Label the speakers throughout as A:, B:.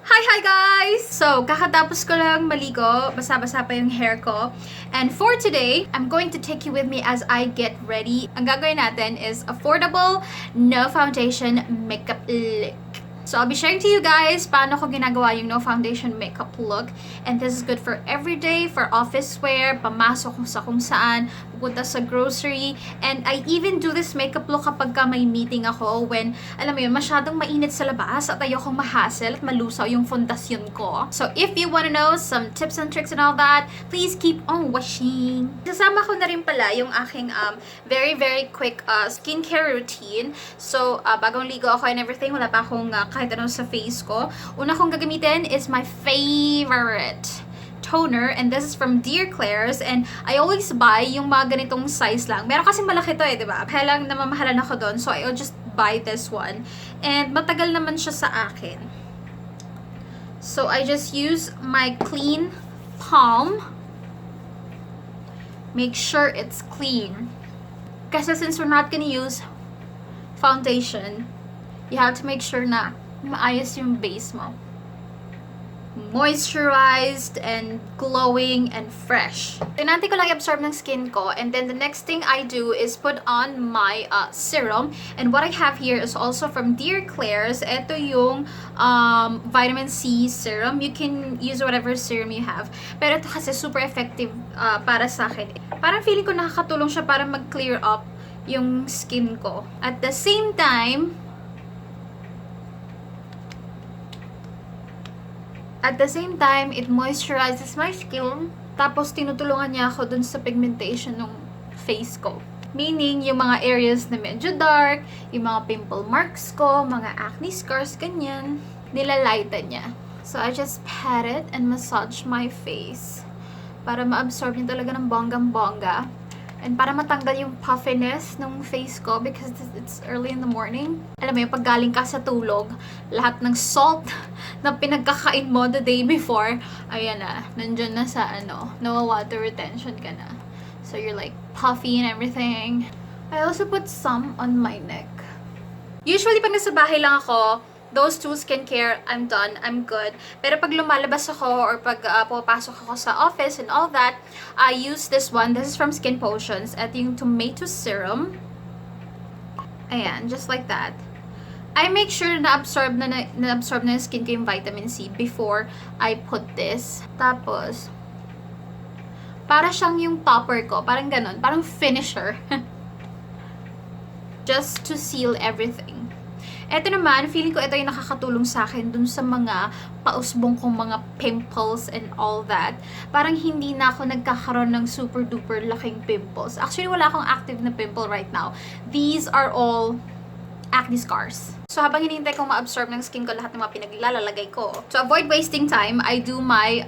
A: Hi guys! So, kakatapos ko lang maligo, basa-basa pa yung hair ko. And for today, I'm going to take you with me as I get ready. Ang gagawin natin is affordable, no foundation makeup look. So, I'll be sharing to you guys paano ko ginagawa yung no foundation makeup look. And this is good for everyday, for office wear, pamasok kung saan, pupunta sa grocery. And I even do this makeup look kapag ka may meeting ako when, alam mo yun, masyadong mainit sa labas at ayokong mahassle at malusaw yung fondasyon ko. So, if you wanna know some tips and tricks and all that, please keep on watching. Kasama ko na rin pala yung aking very quick skincare routine. So, bagong ligo ako and everything, wala pa akong kahit ano sa face ko. Una kong gagamitin is my favorite toner, and this is from KLAIRS, and I always buy yung mga ganitong size lang. Meron kasi malaki to eh, diba? Kaya lang namamahalan ako doon, so I'll just buy this one. And matagal naman siya sa akin. So I just use my clean palm. Make sure it's clean. Kasi since we're not gonna use foundation, you have to make sure na maayos yung base mo. Moisturized and glowing and fresh. Tinanti ko lang i-absorb ng skin ko, and then the next thing I do is put on my serum. And what I have here is also from KLAIRS. Ito yung vitamin C serum. You can use whatever serum you have. Pero ito kasi super effective para sa akin. Parang feeling ko nakakatulong siya para mag-clear up yung skin ko. At the same time, it moisturizes my skin. Tapos, tinutulungan niya ako dun sa pigmentation ng face ko. Meaning, yung mga areas na medyo dark, yung mga pimple marks ko, mga acne scars, ganyan, nilalighten niya. So, I just pat it and massage my face para ma-absorb niya talaga ng bonggang-bongga. And para matanggal yung puffiness ng face ko because it's early in the morning. Alam mo yung pag galing ka sa tulog, lahat ng salt na pinagkakain mo the day before, ayan na, nandyan na sa no water retention ka na. So you're like puffy and everything. I also put some on my neck. Usually pag nasa bahay lang ako, those two skincare, I'm done, I'm good. Pero pag lumalabas ako or pag pupasok ako sa office and all that, I use this one. This is from SKINPOTIONS. At yung tomato serum. Ayan, just like that. I make sure na absorb na yung skin ko yung vitamin C before I put this. Tapos, para siyang yung topper ko. Parang ganun. Parang finisher. Just to seal everything. Ito naman, feeling ko ito yung nakakatulong sa akin dun sa mga pausbong kong mga pimples and all that. Parang hindi na ako nagkakaroon ng super duper laking pimples. Actually, wala akong active na pimple right now. These are all acne scars. So, habang hinihintay kong ma-absorb ng skin ko lahat ng mga pinaglalagay ko. To avoid wasting time, I do my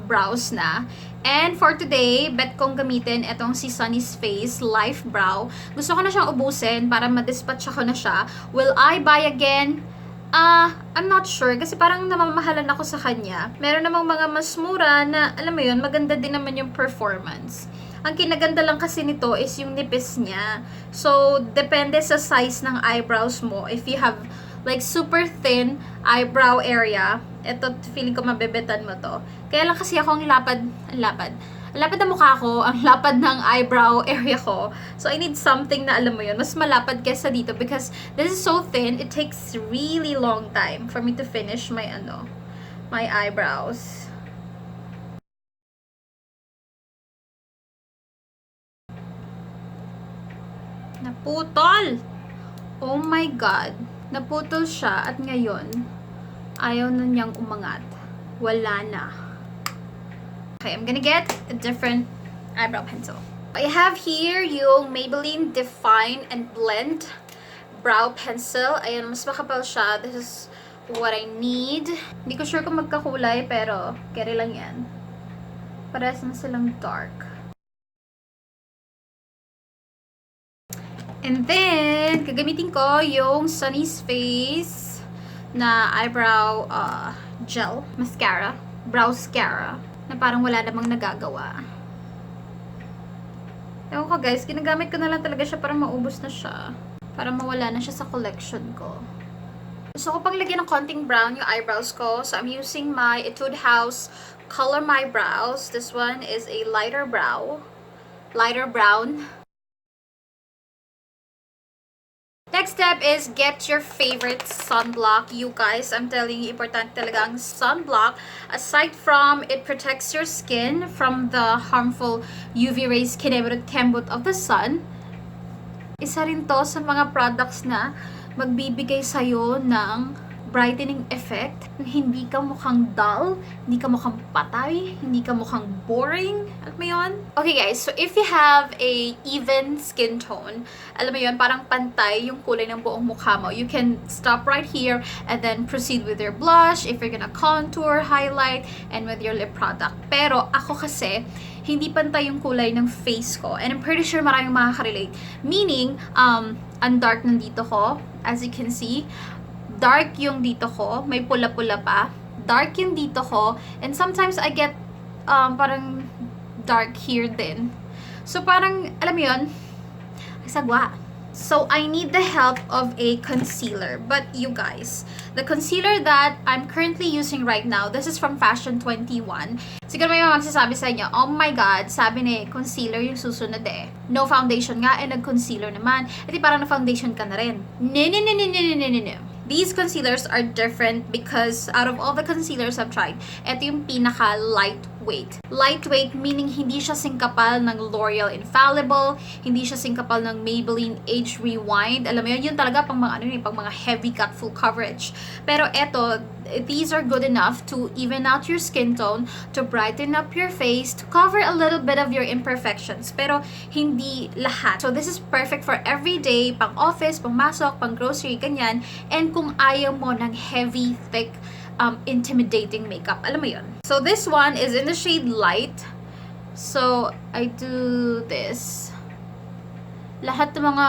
A: brows na. And for today, bet kong gamitin itong si Sunny's Face Life Brow. Gusto ko na siyang ubusin para ma-dispatch ako na siya. Will I buy again? I'm not sure kasi parang namamahalan ako sa kanya. Meron namang mga mas mura na, alam mo yun, maganda din naman yung performance. Ang kinaganda lang kasi nito is yung nipis niya. So, depende sa size ng eyebrows mo. If you have like super thin eyebrow area, ito feeling ko mabebetan mo to. Kaya lang kasi ako ang lapad ng mukha ko, ang lapad ng eyebrow area ko. So, I need something na, alam mo yun, mas malapad kesa dito because this is so thin, it takes really long time for me to finish my, my eyebrows. Naputol! Oh my God! Naputol siya at ngayon, ayaw na niyang umangat. Wala na. Okay, I'm gonna get a different eyebrow pencil. I have here yung Maybelline Define and Blend Brow Pencil. Ayan, mas makapal siya. This is what I need. Hindi ko sure kung magkakulay, pero carry lang yan. Parehas na silang dark. And then, gagamitin ko yung Sunny's Face na eyebrow gel, mascara, brow mascara, na parang wala namang nagagawa. Ewan ko guys, ginagamit ko na lang talaga siya para maubos na siya. Para mawala na siya sa collection ko. Gusto ko pang lagyan ng konting brown yung eyebrows ko. So, I'm using my Etude House Color My Brows. This one is a lighter brown. Next step is get your favorite sunblock. You guys, I'm telling you, important talaga ang sunblock. Aside from it protects your skin from the harmful UV rays kembot of the sun, isa rin to sa mga products na magbibigay sa'yo ng brightening effect. Hindi ka mukhang dull, hindi ka mukhang patay, hindi ka mukhang boring. Alam mo yun? Okay guys, so if you have a even skin tone, alam mo yun, parang pantay yung kulay ng buong mukha mo. You can stop right here and then proceed with your blush, if you're gonna contour, highlight, and with your lip product. Pero ako kasi, hindi pantay yung kulay ng face ko. And I'm pretty sure maraming makaka-relate. Meaning, ang dark nandito ko, as you can see, dark yung dito ko, may pula-pula pa. Dark yung dito ko, and sometimes I get parang dark here din. So parang, alam mo yun, sagwa. So I need the help of a concealer. But you guys, the concealer that I'm currently using right now, this is from Fashion 21. Siguro may magsasabi sa inyo, oh my god, sabi ni concealer yung susunod eh. No foundation nga, and nag-concealer naman. E di parang na-foundation ka na rin. No. These concealers are different because out of all the concealers I've tried, ito yung pinaka-lightweight. Lightweight meaning hindi siya singkapal ng L'Oreal Infallible, hindi siya singkapal ng Maybelline Age Rewind. Alam mo yun talaga pang mga, pang mga heavy cut full coverage. Pero ito, these are good enough to even out your skin tone, to brighten up your face, to cover a little bit of your imperfections. Pero hindi lahat. So this is perfect for everyday, pang office, pang masok, pang grocery, ganyan. And kung ayaw mo ng heavy, thick, intimidating makeup. Alam mo yun. So this one is in the shade light. So I do this. Lahat ng mga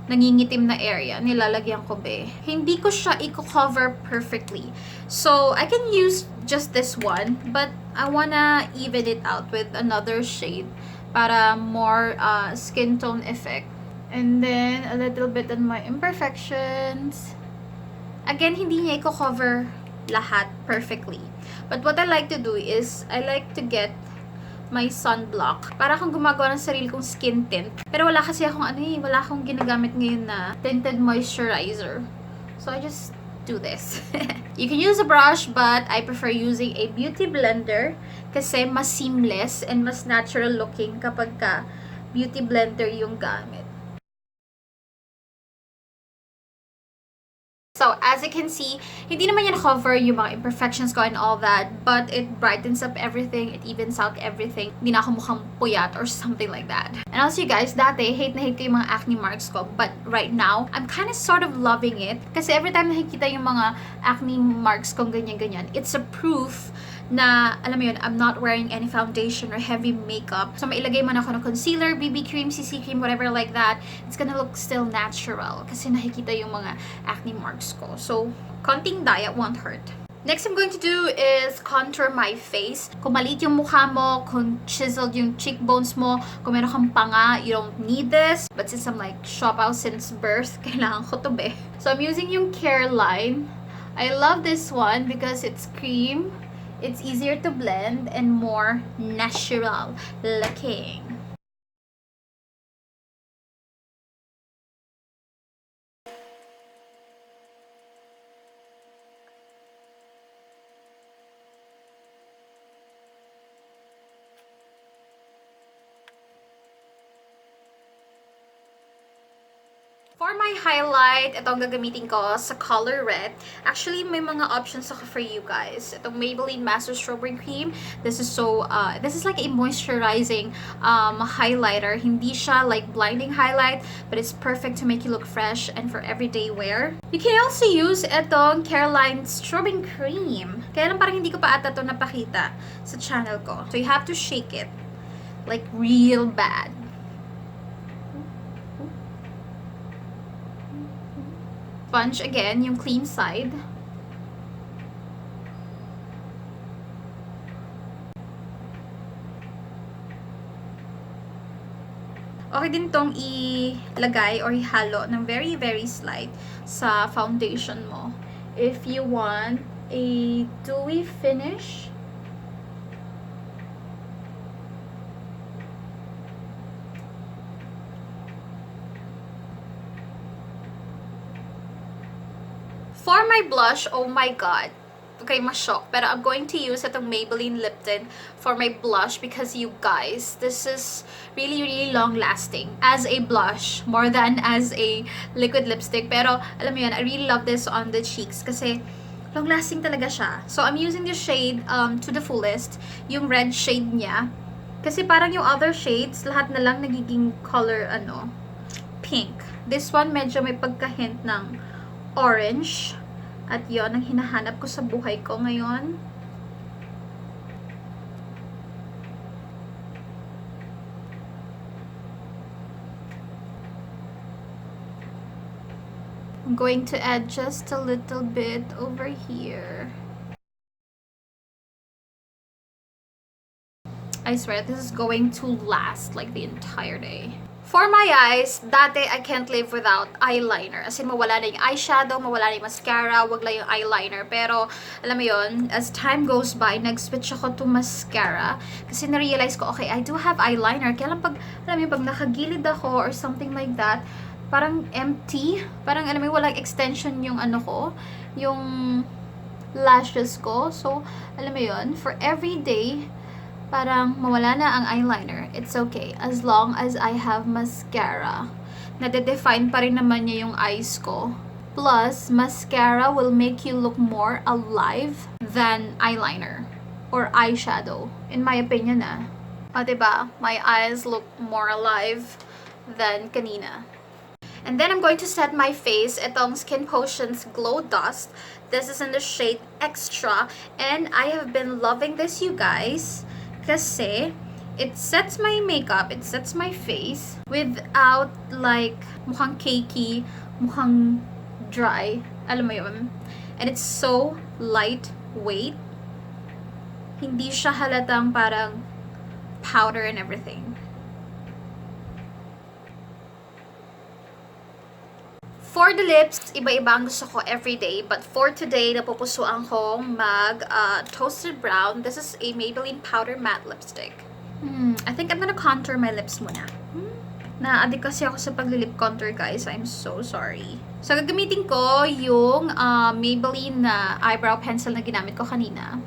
A: nangingitim na area, nilalagyan ko be. Hindi ko siya i-cover perfectly. So I can use just this one, but I wanna even it out with another shade para more skin tone effect. And then a little bit on my imperfections. Again, hindi niya i-cover lahat perfectly. But what I like to do is, I like to get my sunblock. Para akong gumagawa ng sarili kong skin tint. Pero wala kasi akong wala akong ginagamit ngayon na tinted moisturizer. So I just do this. You can use a brush, but I prefer using a beauty blender kasi mas seamless and mas natural looking kapag ka beauty blender yung gamit. So, as you can see, hindi naman yan cover yung mga imperfections ko and all that, but it brightens up everything, it evens out everything. Hindi na ako mukhang puyat or something like that. And also, you guys, dati, hate na hate ko yung mga acne marks ko, but right now, I'm kind of sort of loving it. Kasi every time nakikita yung mga acne marks kong ganyan-ganyan, it's a proof na, alam mo yun, I'm not wearing any foundation or heavy makeup. So, mailagay man ako ng concealer, BB cream, CC cream, whatever like that, it's gonna look still natural. Kasi nakikita yung mga acne marks ko. So, konting diet won't hurt. Next I'm going to do is contour my face. Kung maliit yung mukha mo, kung chiseled yung cheekbones mo, kung meron kang panga, you don't need this. But since I'm like shop out since birth, kailangan ko to be. So, I'm using yung CARELINE. I love this one because it's cream. It's easier to blend and more natural looking. For my highlight, itong gagamitin ko sa Colorette. Actually, may mga options ako for you guys. Itong Maybelline Master Strawberry Cream. This is like a moisturizing highlighter. Hindi siya like blinding highlight, but it's perfect to make you look fresh and for everyday wear. You can also use itong CARELINE Strawberry Cream. Kaya lang parang hindi ko pa ata ito napakita sa channel ko. So you have to shake it like real bad. Sponge again, yung clean side. Okay din tong ilagay or ihalo ng very, very slight sa foundation mo. if you want a dewy finish. For my blush, oh my god. Okay, ma-shock. Pero I'm going to use itong Maybelline lip tint for my blush because you guys, this is really, really long-lasting as a blush more than as a liquid lipstick. Pero, alam mo yun, I really love this on the cheeks kasi long-lasting talaga siya. So, I'm using the shade to the fullest. Yung red shade niya. Kasi parang yung other shades, lahat na lang nagiging color, pink. This one, medyo may pagka-hint ng orange. At yon ang hinahanap ko sa buhay ko ngayon. I'm going to add just a little bit over here. I swear, this is going to last like the entire day. For my eyes, dati I can't live without eyeliner. As in, mawala na yung eyeshadow, mawala na yung mascara, wag lang yung eyeliner. Pero, alam mo yun, as time goes by, nag-switch ako to mascara. Kasi na-realize ko, okay, I do have eyeliner. Kaya lang pag, alam mo yun, pag nakagilid ako or something like that, parang empty. Parang, alam mo yun, walang extension yung yung lashes ko. So, alam mo yun, for every day, parang mawala na ang eyeliner. It's okay. As long as I have mascara. Nade-define pa rin naman niya yung eyes ko. Plus, mascara will make you look more alive than eyeliner or eyeshadow. In my opinion, O, diba? My eyes look more alive than kanina. And then I'm going to set my face. Itong SKINPOTIONS Glow Dust. This is in the shade Extra. And I have been loving this, you guys. Kasi, it sets my makeup, it sets my face without like mukhang cakey, mukhang dry. Alam mo yun? And it's so lightweight. Hindi siya halatang parang powder and everything. For the lips, iba-iba ang gusto ko everyday. But for today, napupusuan ko toasted brown. This is a Maybelline Powder Matte Lipstick. I think I'm gonna contour my lips muna. Na-addict kasi ako sa pag-lip contour, guys. I'm so sorry. So, gagamitin ko yung Maybelline na eyebrow pencil na ginamit ko kanina.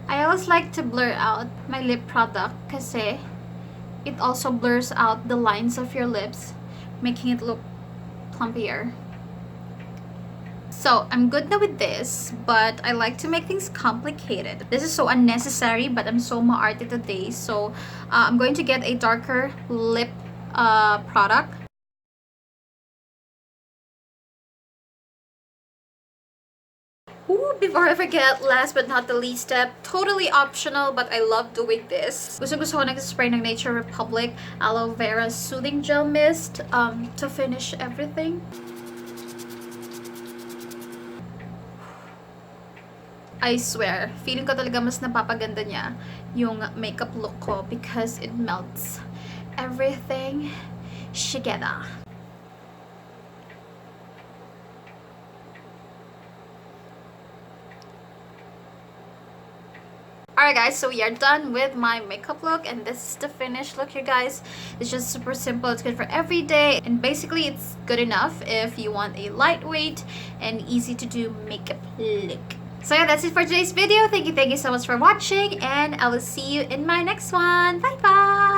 A: I always like to blur out my lip product kasi it also blurs out the lines of your lips, making it look plumpier. So, I'm good now with this, but I like to make things complicated. This is so unnecessary, but I'm so maarte today. So, I'm going to get a darker lip product. Ooh, before I forget, last but not the least step, totally optional, but I love doing this. Gusto ko nag-spray ng Nature Republic Aloe Vera Soothing Gel Mist to finish everything. I swear, feeling ko talaga mas napapaganda niya yung makeup look ko because it melts everything together. Alright guys, so we are done with my makeup look and this is the finished look, you guys. It's just super simple, it's good for every day, and basically it's good enough if you want a lightweight and easy to do makeup look. So yeah, that's it for today's video. Thank you so much for watching, and I will see you in my next one. Bye bye!